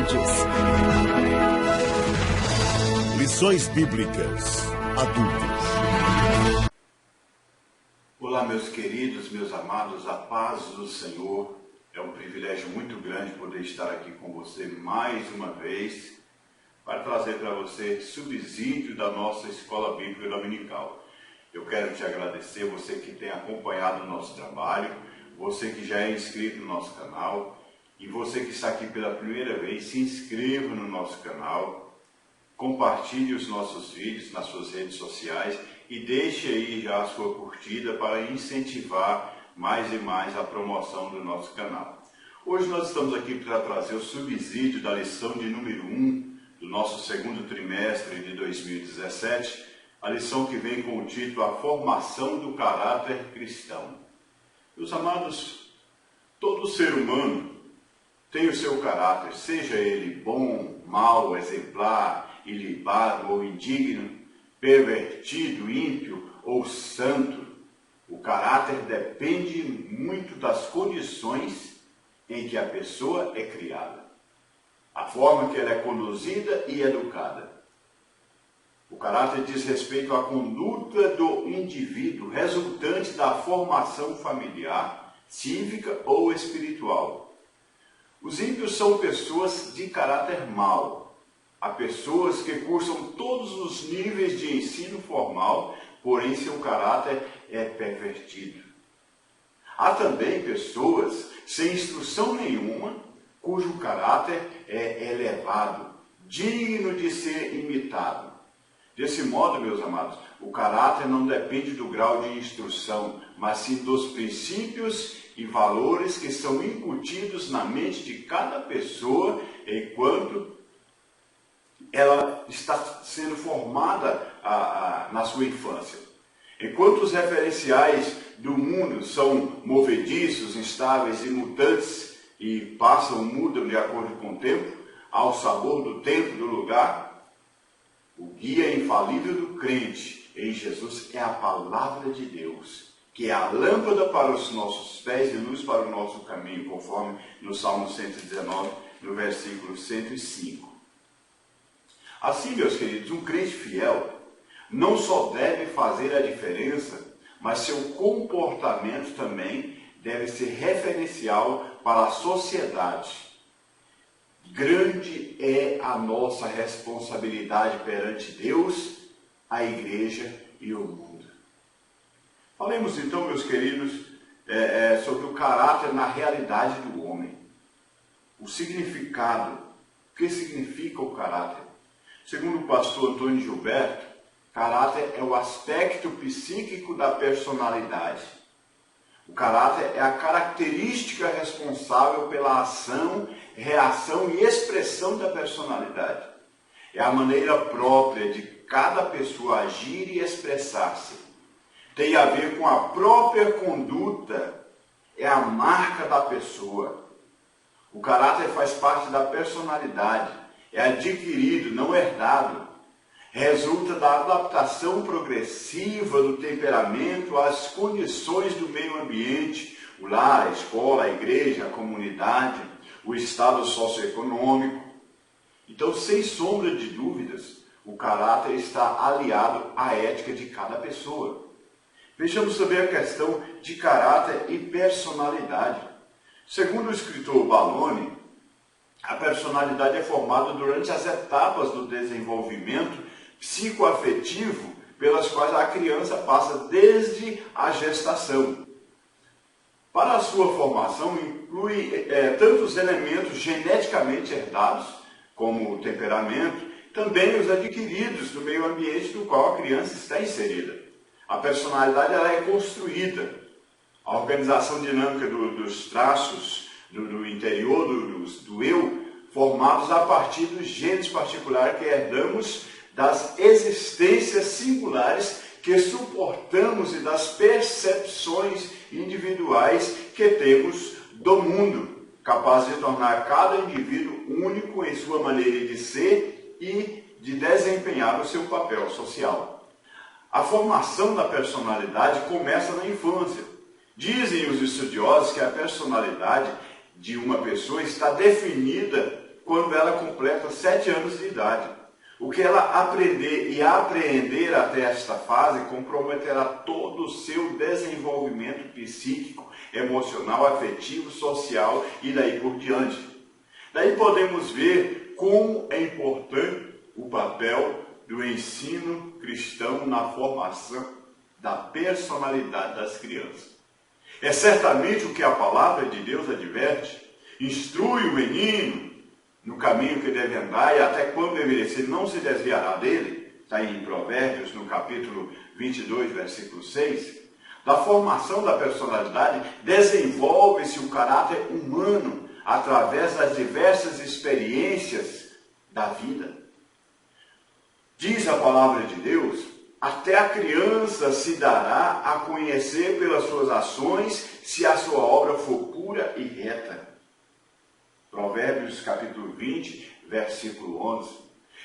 Juventudes. Lições Bíblicas Adultos. Olá, meus queridos, meus amados, a paz do Senhor. É um privilégio muito grande poder estar aqui com você mais uma vez para trazer para você subsídio da nossa Escola Bíblica Dominical. Eu quero te agradecer, você que tem acompanhado o nosso trabalho, você que já é inscrito no nosso canal e você que está aqui pela primeira vez, se inscreva no nosso canal, compartilhe os nossos vídeos nas suas redes sociais e deixe aí já a sua curtida para incentivar mais e mais a promoção do nosso canal. Hoje nós estamos aqui para trazer o subsídio da lição de número 1 do nosso segundo trimestre de 2017, a lição que vem com o título A Formação do Caráter Cristão. Meus amados, todo ser humano tem o seu caráter, seja ele bom, mau, exemplar, ilibado ou indigno, pervertido, ímpio ou santo. O caráter depende muito das condições em que a pessoa é criada, a forma que ela é conduzida e educada. O caráter diz respeito à conduta do indivíduo, resultante da formação familiar, cívica ou espiritual. Os ímpios são pessoas de caráter mau. Há pessoas que cursam todos os níveis de ensino formal, porém seu caráter é pervertido. Há também pessoas sem instrução nenhuma, cujo caráter é elevado, digno de ser imitado. Desse modo, meus amados, o caráter não depende do grau de instrução, mas sim dos princípios e valores que são incutidos na mente de cada pessoa enquanto ela está sendo formada na sua infância. Enquanto os referenciais do mundo são movediços, instáveis e mutantes e mudam de acordo com o tempo, ao sabor do tempo e do lugar, o guia infalível do crente em Jesus é a palavra de Deus, que é a lâmpada para os nossos pés e luz para o nosso caminho, conforme no Salmo 119, no versículo 105. Assim, meus queridos, um crente fiel não só deve fazer a diferença, mas seu comportamento também deve ser referencial para a sociedade. Grande é a nossa responsabilidade perante Deus, a igreja e o mundo. Falemos então, meus queridos, sobre o caráter na realidade do homem. O significado. O que significa o caráter? Segundo o pastor Antônio Gilberto, caráter é o aspecto psíquico da personalidade. O caráter é a característica responsável pela ação, reação e expressão da personalidade. É a maneira própria de cada pessoa agir e expressar-se. Tem a ver com a própria conduta, é a marca da pessoa. O caráter faz parte da personalidade, é adquirido, não herdado. Resulta da adaptação progressiva do temperamento às condições do meio ambiente, o lar, a escola, a igreja, a comunidade, o estado socioeconômico. Então, sem sombra de dúvidas, o caráter está aliado à ética de cada pessoa. Vejamos também a questão de caráter e personalidade. Segundo o escritor Baloni, a personalidade é formada durante as etapas do desenvolvimento psicoafetivo pelas quais a criança passa desde a gestação. Para a sua formação, inclui tanto os elementos geneticamente herdados, como o temperamento, também os adquiridos do meio ambiente no qual a criança está inserida. A personalidade ela é construída. A organização dinâmica dos traços do interior do eu, formados a partir dos genes particulares que herdamos das existências singulares que suportamos e das percepções individuais que temos do mundo, capaz de tornar cada indivíduo único em sua maneira de ser e de desempenhar o seu papel social. A formação da personalidade começa na infância. Dizem os estudiosos que a personalidade de uma pessoa está definida quando ela completa 7 anos de idade. O que ela aprender e apreender até esta fase comprometerá todo o seu desenvolvimento psíquico, emocional, afetivo, social e daí por diante. Daí podemos ver como é importante o papel do ensino cristão na formação da personalidade das crianças. É certamente o que a palavra de Deus adverte: instrui o menino no caminho que deve andar, e até quando envelhecer não se desviará dele. Está em Provérbios, no capítulo 22, versículo 6. Da formação da personalidade desenvolve-se o caráter humano através das diversas experiências da vida. Diz a palavra de Deus: até a criança se dará a conhecer pelas suas ações, se a sua obra for pura e reta. Provérbios capítulo 20, versículo 11.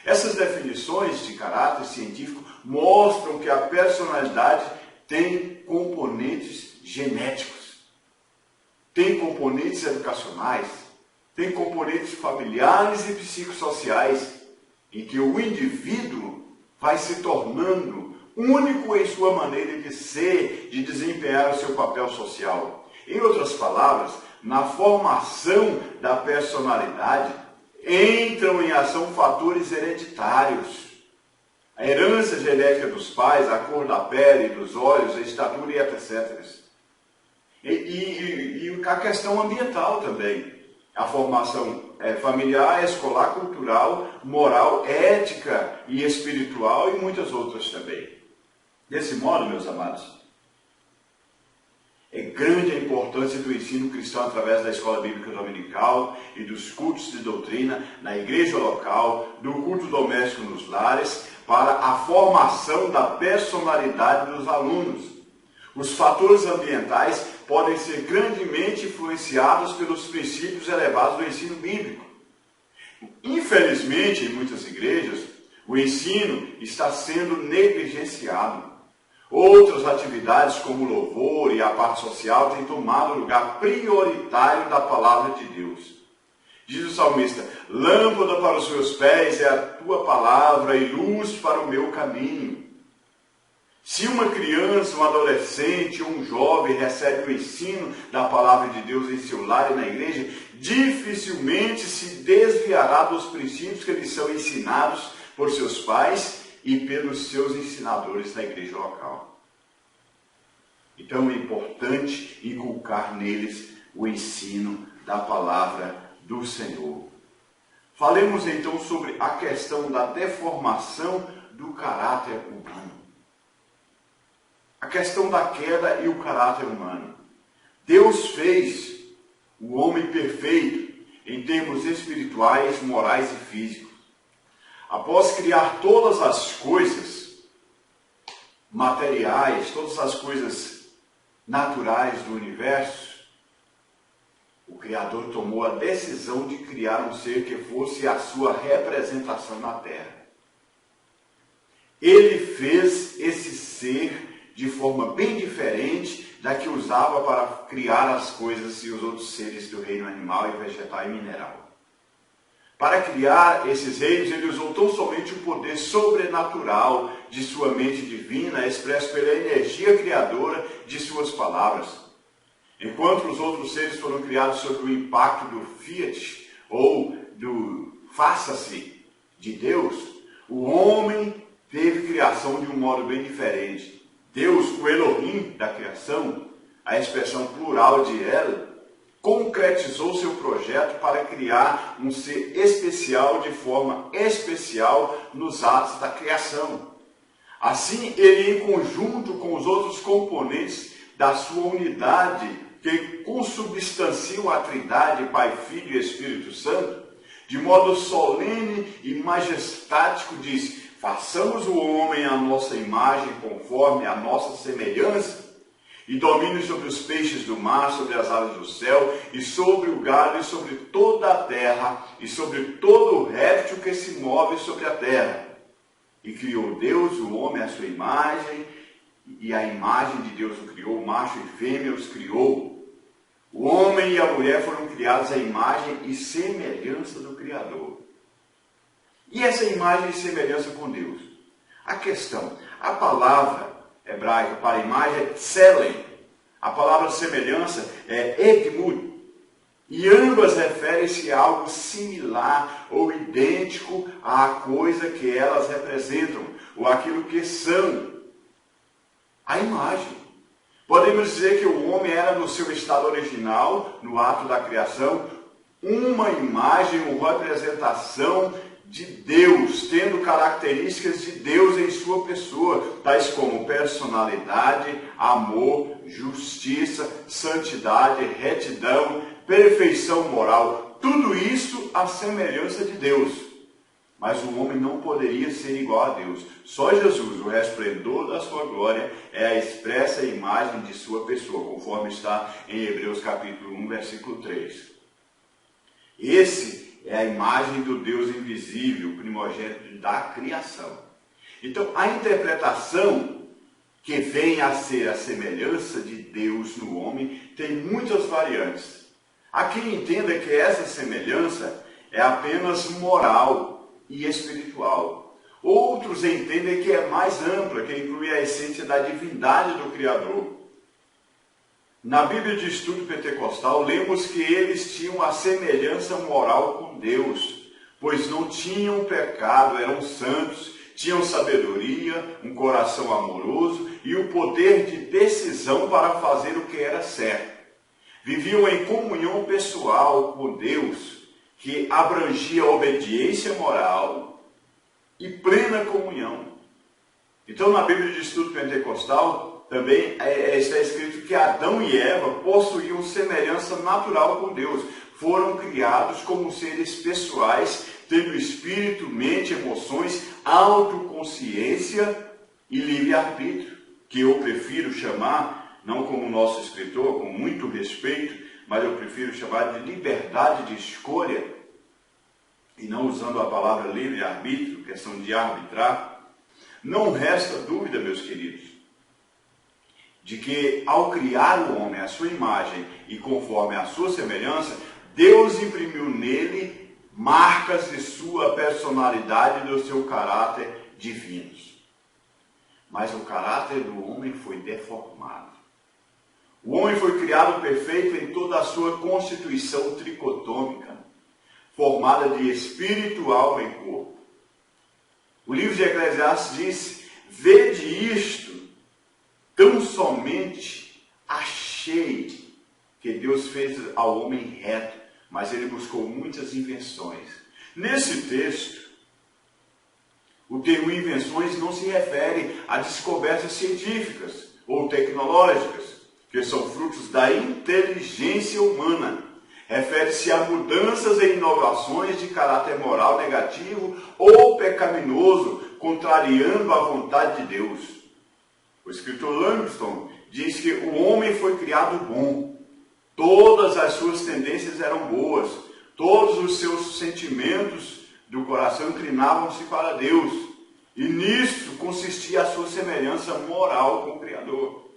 Essas definições de caráter científico mostram que a personalidade tem componentes genéticos, tem componentes educacionais, tem componentes familiares e psicossociais, em que o indivíduo vai se tornando único em sua maneira de ser, de desempenhar o seu papel social. Em outras palavras, na formação da personalidade, entram em ação fatores hereditários. A herança genética dos pais, a cor da pele, dos olhos, a estatura e etc. E a questão ambiental também. A formação familiar, escolar, cultural, moral, ética e espiritual e muitas outras também. Desse modo, meus amados, é grande a importância do ensino cristão através da escola bíblica dominical e dos cultos de doutrina na igreja local, do culto doméstico nos lares, para a formação da personalidade dos alunos. Os fatores ambientais podem ser grandemente influenciados pelos princípios elevados do ensino bíblico. Infelizmente, em muitas igrejas, o ensino está sendo negligenciado. Outras atividades, como o louvor e a parte social, têm tomado o lugar prioritário da palavra de Deus. Diz o salmista: lâmpada para os meus pés é a tua palavra e luz para o meu caminho. Se uma criança, um adolescente ou um jovem recebe o ensino da palavra de Deus em seu lar e na igreja, dificilmente se desviará dos princípios que lhes são ensinados por seus pais e pelos seus ensinadores na igreja local. Então é importante inculcar neles o ensino da palavra do Senhor. Falemos então sobre a questão da deformação do caráter humano. A questão da queda e o caráter humano. Deus fez o homem perfeito em termos espirituais, morais e físicos. Após criar todas as coisas materiais, todas as coisas naturais do universo, o Criador tomou a decisão de criar um ser que fosse a sua representação na Terra. Ele fez esse ser de forma bem diferente da que usava para criar as coisas e os outros seres do reino animal e vegetal e mineral. Para criar esses reinos, ele usou tão somente o poder sobrenatural de sua mente divina, expresso pela energia criadora de suas palavras. Enquanto os outros seres foram criados sob o impacto do fiat, ou do faça-se de Deus, o homem teve criação de um modo bem diferente. Deus, o Elohim da criação, a expressão plural de El, concretizou seu projeto para criar um ser especial de forma especial nos atos da criação. Assim, ele, em conjunto com os outros componentes da sua unidade, que consubstanciam a Trindade, Pai, Filho e Espírito Santo, de modo solene e majestático diz: façamos o homem à nossa imagem, conforme a nossa semelhança, e domine sobre os peixes do mar, sobre as aves do céu, e sobre o gado, e sobre toda a terra, e sobre todo o réptil que se move sobre a terra. E criou Deus o homem à sua imagem, e a imagem de Deus o criou, macho e fêmea os criou. O homem e a mulher foram criados à imagem e semelhança do Criador. E essa imagem e semelhança com Deus? A questão, a palavra hebraica para imagem é tselem. A palavra semelhança é edmut. E ambas referem-se a algo similar ou idêntico à coisa que elas representam, ou aquilo que são. A imagem. Podemos dizer que o homem era, no seu estado original, no ato da criação, uma imagem ou representação de Deus, tendo características de Deus em sua pessoa, tais como personalidade, amor, justiça, santidade, retidão, perfeição moral. Tudo isso à semelhança de Deus. Mas o homem não poderia ser igual a Deus. Só Jesus, o resplendor da sua glória, é a expressa imagem de sua pessoa, conforme está em Hebreus capítulo 1, versículo 3. Esse é a imagem do Deus invisível, primogênito da criação. Então, a interpretação que vem a ser a semelhança de Deus no homem tem muitas variantes. Há quem entenda que essa semelhança é apenas moral e espiritual. Outros entendem que é mais ampla, que inclui a essência da divindade do Criador. Na Bíblia de Estudo Pentecostal, lemos que eles tinham a semelhança moral com Deus, pois não tinham pecado, eram santos, tinham sabedoria, um coração amoroso e o poder de decisão para fazer o que era certo. Viviam em comunhão pessoal com Deus, que abrangia obediência moral e plena comunhão. Então, na Bíblia de Estudo Pentecostal, também está escrito que Adão e Eva possuíam semelhança natural com Deus. Foram criados como seres pessoais, tendo espírito, mente, emoções, autoconsciência e livre-arbítrio, que eu prefiro chamar, não como o nosso escritor, com muito respeito, mas eu prefiro chamar de liberdade de escolha, e não usando a palavra livre-arbítrio, questão de arbitrar. Não resta dúvida, meus queridos, de que ao criar o homem à sua imagem e conforme a sua semelhança, Deus imprimiu nele marcas de sua personalidade e do seu caráter divinos. Mas o caráter do homem foi deformado. O homem foi criado perfeito em toda a sua constituição tricotômica, formada de espírito, alma e corpo. O livro de Eclesiastes diz: vede isto, tão somente achei que Deus fez ao homem reto, mas ele buscou muitas invenções. Nesse texto, o termo invenções não se refere a descobertas científicas ou tecnológicas, que são frutos da inteligência humana. Refere-se a mudanças e inovações de caráter moral negativo ou pecaminoso, contrariando a vontade de Deus. O escritor Langston diz que o homem foi criado bom. Todas as suas tendências eram boas. Todos os seus sentimentos do coração inclinavam-se para Deus. E nisso consistia a sua semelhança moral com o Criador.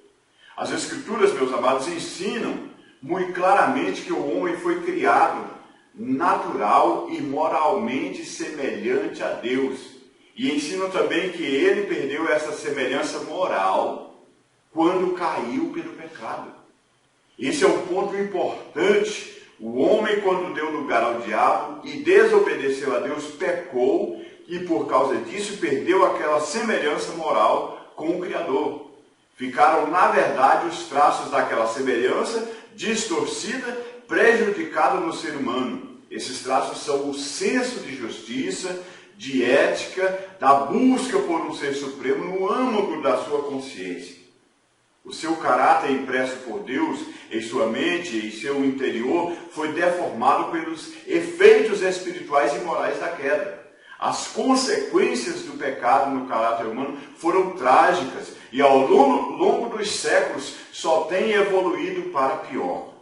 As Escrituras, meus amados, ensinam muito claramente que o homem foi criado natural e moralmente semelhante a Deus. E ensinam também que ele perdeu essa semelhança moral quando caiu pelo pecado. Esse é um ponto importante. O homem, quando deu lugar ao diabo e desobedeceu a Deus, pecou e por causa disso perdeu aquela semelhança moral com o Criador. Ficaram, na verdade, os traços daquela semelhança distorcida, prejudicada no ser humano. Esses traços são o senso de justiça, de ética, da busca por um ser supremo no âmago da sua consciência. O seu caráter impresso por Deus em sua mente e em seu interior foi deformado pelos efeitos espirituais e morais da queda. As consequências do pecado no caráter humano foram trágicas e ao longo dos séculos só tem evoluído para pior.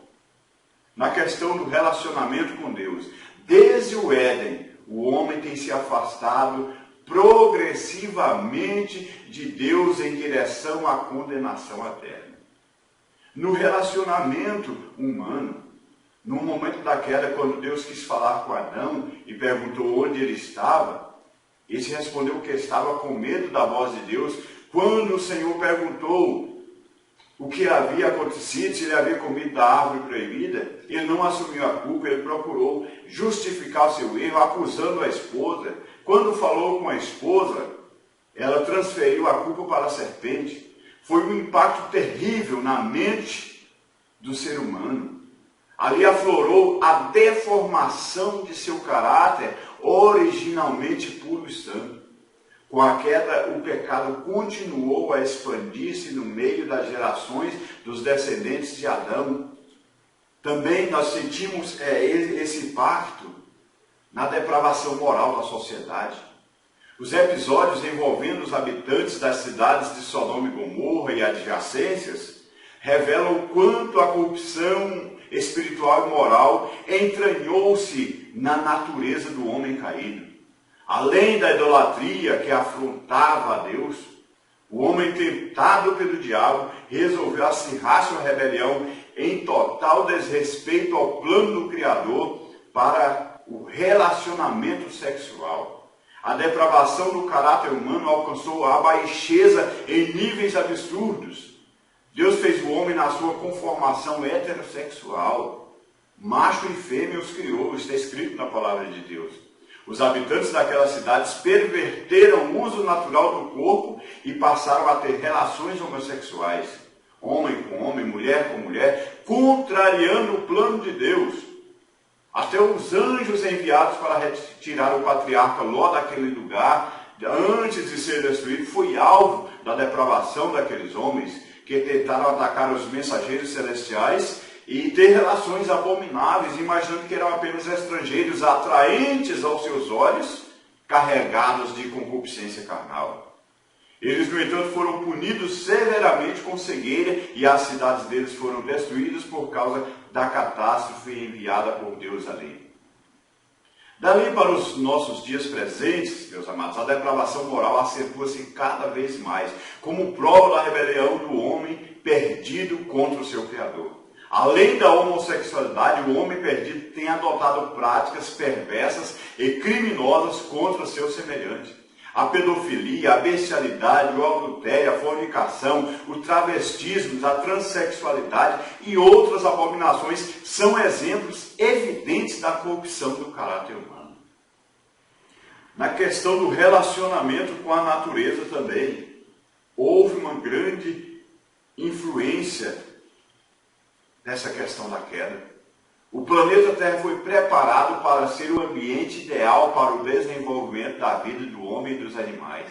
Na questão do relacionamento com Deus, desde o Éden, o homem tem se afastado progressivamente de Deus em direção à condenação eterna. no relacionamento humano. No momento da queda, quando Deus quis falar com Adão e perguntou onde ele estava, esse respondeu que estava com medo da voz de Deus. Quando o Senhor perguntou o que havia acontecido, se ele havia comido da árvore proibida, ele não assumiu a culpa, ele procurou justificar o seu erro, acusando a esposa. Quando falou com a esposa, ela transferiu a culpa para a serpente. Foi um impacto terrível na mente do ser humano. Ali aflorou a deformação de seu caráter, originalmente puro e santo. Com a queda, o pecado continuou a expandir-se no meio das gerações dos descendentes de Adão. Também nós sentimos esse impacto na depravação moral da sociedade. Os episódios envolvendo os habitantes das cidades de Sodoma e Gomorra e adjacências revelam o quanto a corrupção espiritual e moral entranhou-se na natureza do homem caído. Além da idolatria que afrontava a Deus, o homem tentado pelo diabo resolveu acirrar sua rebelião em total desrespeito ao plano do Criador para o relacionamento sexual. A depravação do caráter humano alcançou a baixeza em níveis absurdos. Deus fez o homem na sua conformação heterossexual. Macho e fêmea os criou, está escrito na palavra de Deus. Os habitantes daquelas cidades perverteram o uso natural do corpo e passaram a ter relações homossexuais. Homem com homem, mulher com mulher, contrariando o plano de Deus. Até os anjos enviados para retirar o patriarca Ló daquele lugar, antes de ser destruído, foi alvo da depravação daqueles homens que tentaram atacar os mensageiros celestiais e ter relações abomináveis, imaginando que eram apenas estrangeiros atraentes aos seus olhos, carregados de concupiscência carnal. Eles, no entanto, foram punidos severamente com cegueira e as cidades deles foram destruídas por causa da catástrofe enviada por Deus ali. Dali para os nossos dias presentes, meus amados, a depravação moral acentua-se cada vez mais, como prova da rebelião do homem perdido contra o seu Criador. Além da homossexualidade, o homem perdido tem adotado práticas perversas e criminosas contra seu semelhante. A pedofilia, a bestialidade, o adultério, a fornicação, o travestismo, a transexualidade e outras abominações são exemplos evidentes da corrupção do caráter humano. Na questão do relacionamento com a natureza também, houve uma grande influência nessa questão da queda. O planeta Terra foi preparado para ser o ambiente ideal para o desenvolvimento da vida do homem e dos animais.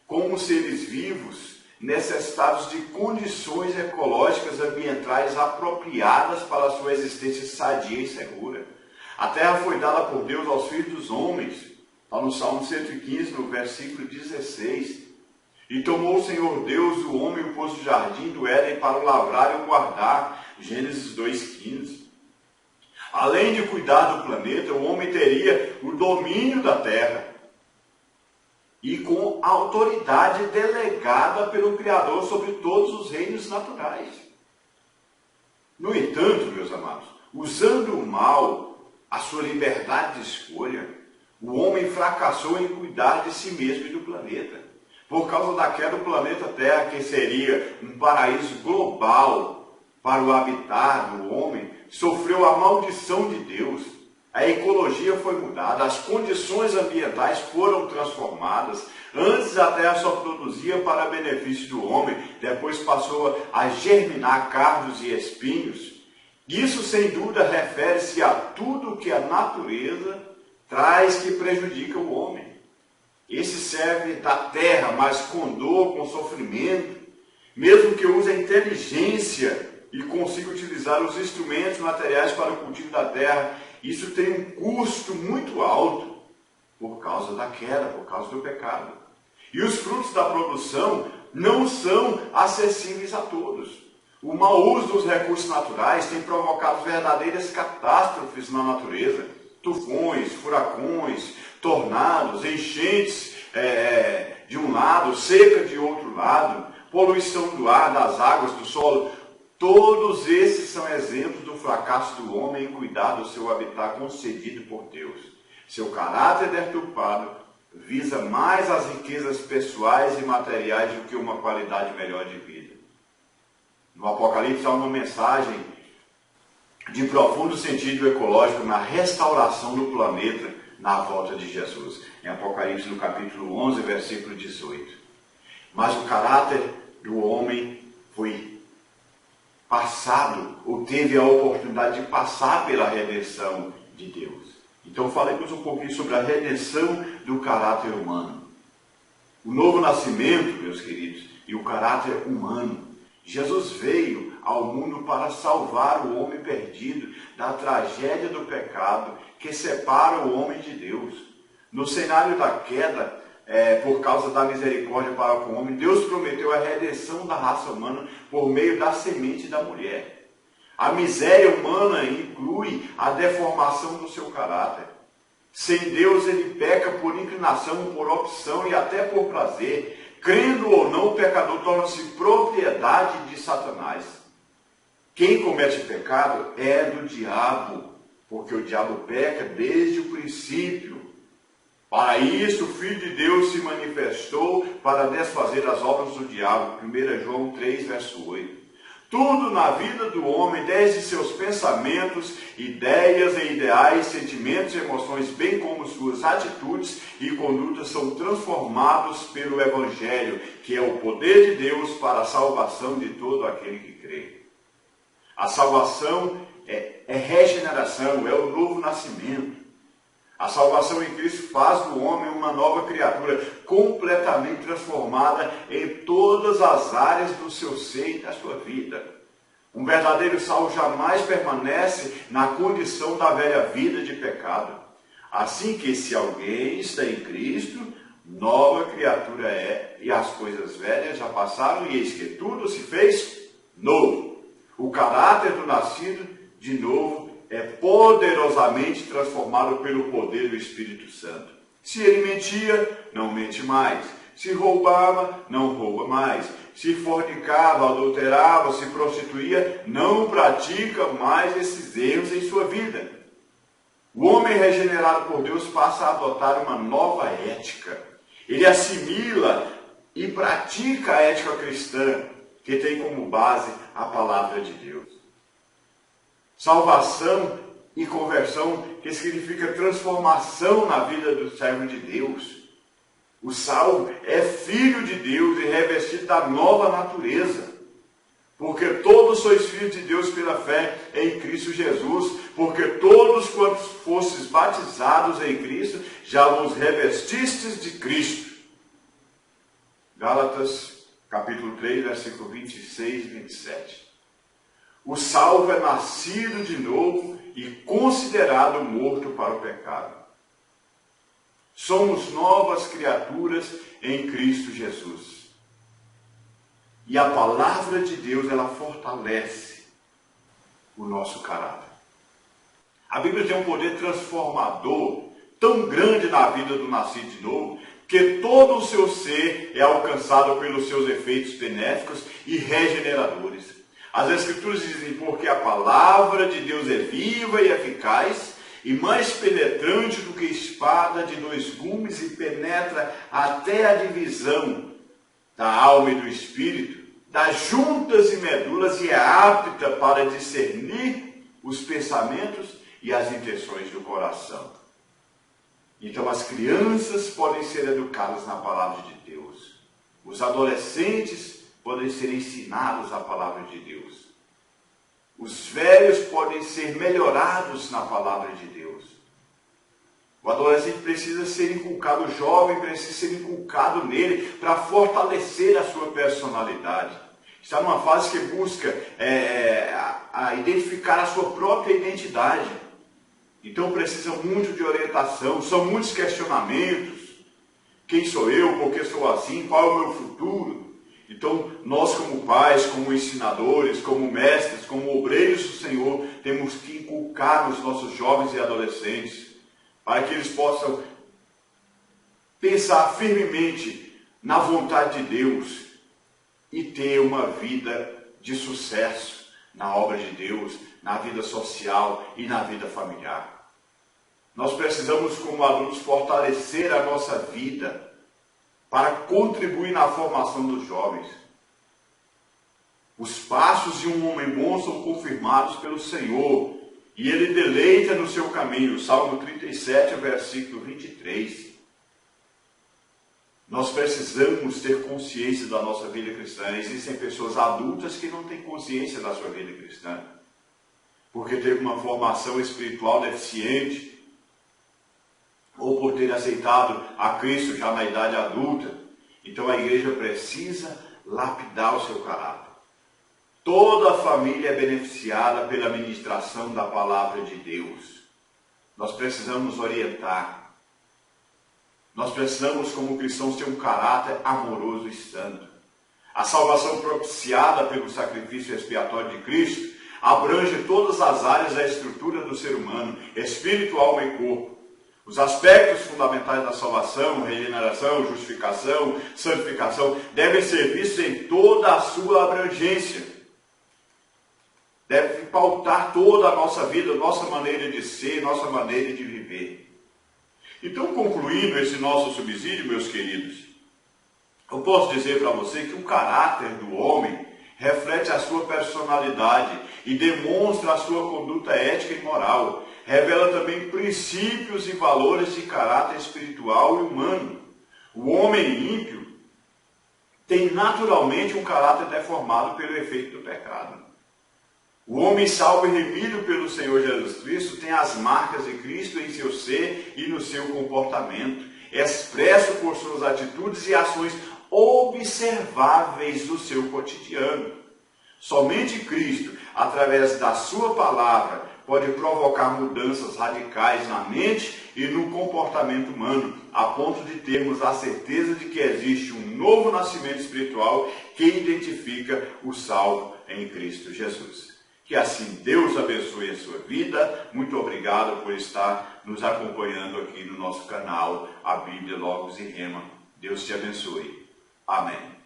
Como seres vivos, necessitados de condições ecológicas ambientais apropriadas para a sua existência sadia e segura. A Terra foi dada por Deus aos filhos dos homens, lá no Salmo 115, no versículo 16. E tomou o Senhor Deus o homem e o pôs no jardim do Éden para o lavrar e o guardar. Gênesis 2,15. Além de cuidar do planeta, o homem teria o domínio da terra e com autoridade delegada pelo Criador sobre todos os reinos naturais. No entanto, meus amados, usando o mal, a sua liberdade de escolha, o homem fracassou em cuidar de si mesmo e do planeta. Por causa da queda do planeta Terra, que seria um paraíso global para o habitat do homem, sofreu a maldição de Deus. A ecologia foi mudada, as condições ambientais foram transformadas. Antes a terra só produzia para benefício do homem, depois passou a germinar cardos e espinhos. Isso, sem dúvida, refere-se a tudo que a natureza traz que prejudica o homem. Esse serve da terra, mas com dor, com sofrimento, mesmo que use a inteligência e consiga utilizar os instrumentos materiais para o cultivo da terra, isso tem um custo muito alto por causa da queda, por causa do pecado. E os frutos da produção não são acessíveis a todos. O mau uso dos recursos naturais tem provocado verdadeiras catástrofes na natureza. Tufões, furacões, tornados, enchentes de um lado, seca de outro lado, poluição do ar, das águas, do solo. Todos esses são exemplos do fracasso do homem em cuidar do seu habitat concedido por Deus. Seu caráter deturpado visa mais as riquezas pessoais e materiais do que uma qualidade melhor de vida. No Apocalipse há uma mensagem de profundo sentido ecológico na restauração do planeta na volta de Jesus. Em Apocalipse, no capítulo 11, versículo 18. Mas o caráter do homem foi passado, ou teve a oportunidade de passar pela redenção de Deus. Então falemos um pouquinho sobre a redenção do caráter humano. O novo nascimento, meus queridos, e o caráter humano. Jesus veio ao mundo para salvar o homem perdido da tragédia do pecado que separa o homem de Deus. No cenário da queda, por causa da misericórdia para com o homem, Deus prometeu a redenção da raça humana por meio da semente da mulher. A miséria humana inclui a deformação do seu caráter. Sem Deus ele peca por inclinação, por opção e até por prazer. Crendo ou não, o pecador torna-se propriedade de Satanás. Quem comete pecado é do diabo, porque o diabo peca desde o princípio. Para isso, o Filho de Deus se manifestou para desfazer as obras do diabo. 1 João 3, verso 8. Tudo na vida do homem, desde seus pensamentos, ideias e ideais, sentimentos e emoções, bem como suas atitudes e condutas, são transformados pelo Evangelho, que é o poder de Deus para a salvação de todo aquele que crê. A salvação é regeneração, é o novo nascimento. A salvação em Cristo faz do homem uma nova criatura, completamente transformada em todas as áreas do seu ser e da sua vida. Um verdadeiro salvo jamais permanece na condição da velha vida de pecado. Assim que, se alguém está em Cristo, nova criatura é, e as coisas velhas já passaram, e eis que tudo se fez novo. O caráter do nascido de novo é poderosamente transformado pelo poder do Espírito Santo. Se ele mentia, não mente mais. Se roubava, não rouba mais. Se fornicava, adulterava, se prostituía, não pratica mais esses erros em sua vida. O homem regenerado por Deus passa a adotar uma nova ética. Ele assimila e pratica a ética cristã, que tem como base a palavra de Deus. Salvação e conversão, que significa transformação na vida do servo de Deus. O salvo é filho de Deus e revestido da nova natureza. Porque todos sois filhos de Deus pela fé em Cristo Jesus. Porque todos quantos fostes batizados em Cristo, já vos revestistes de Cristo. Gálatas, capítulo 3, versículo 26 e 27. O salvo é nascido de novo e considerado morto para o pecado. Somos novas criaturas em Cristo Jesus. E a palavra de Deus, ela fortalece o nosso caráter. A Bíblia tem um poder transformador tão grande na vida do nascido de novo, que todo o seu ser é alcançado pelos seus efeitos benéficos e regeneradores. As Escrituras dizem, porque a palavra de Deus é viva e eficaz, e mais penetrante do que espada de 2 gumes, e penetra até a divisão da alma e do espírito, das juntas e medulas, e é apta para discernir os pensamentos e as intenções do coração. Então as crianças podem ser educadas na palavra de Deus. Os adolescentes podem ser ensinados a palavra de Deus. Os velhos podem ser melhorados na palavra de Deus. O adolescente precisa ser inculcado, o jovem precisa ser inculcado nele para fortalecer a sua personalidade. Está numa fase que busca identificar a sua própria identidade. Então precisa muito de orientação, são muitos questionamentos. Quem sou eu? Por que sou assim? Qual é o meu futuro? Então, nós como pais, como ensinadores, como mestres, como obreiros do Senhor, temos que inculcar nos nossos jovens e adolescentes, para que eles possam pensar firmemente na vontade de Deus e ter uma vida de sucesso, na obra de Deus, na vida social e na vida familiar. Nós precisamos, como adultos, fortalecer a nossa vida para contribuir na formação dos jovens. Os passos de um homem bom são confirmados pelo Senhor, e Ele deleita no seu caminho. Salmo 37, versículo 23. Nós precisamos ter consciência da nossa vida cristã. Existem pessoas adultas que não têm consciência da sua vida cristã, porque teve uma formação espiritual deficiente, ou por ter aceitado a Cristo já na idade adulta. Então a igreja precisa lapidar o seu caráter. Toda a família é beneficiada pela ministração da palavra de Deus. Nós precisamos orientar. Nós precisamos, como cristãos, ter um caráter amoroso e santo. A salvação propiciada pelo sacrifício expiatório de Cristo abrange todas as áreas da estrutura do ser humano, espírito, alma e corpo. Os aspectos fundamentais da salvação, regeneração, justificação, santificação, devem ser vistos em toda a sua abrangência. Deve pautar toda a nossa vida, nossa maneira de ser, nossa maneira de viver. Então, concluindo esse nosso subsídio, meus queridos, eu posso dizer para você que o caráter do homem reflete a sua personalidade e demonstra a sua conduta ética e moral. Revela também princípios e valores de caráter espiritual e humano. O homem ímpio tem naturalmente um caráter deformado pelo efeito do pecado. O homem salvo e remido pelo Senhor Jesus Cristo tem as marcas de Cristo em seu ser e no seu comportamento, expresso por suas atitudes e ações observáveis do seu cotidiano. Somente Cristo, através da sua palavra, pode provocar mudanças radicais na mente e no comportamento humano, a ponto de termos a certeza de que existe um novo nascimento espiritual que identifica o salvo em Cristo Jesus. Que assim Deus abençoe a sua vida. Muito obrigado por estar nos acompanhando aqui no nosso canal, a Bíblia Logos e Rema. Deus te abençoe. Amém.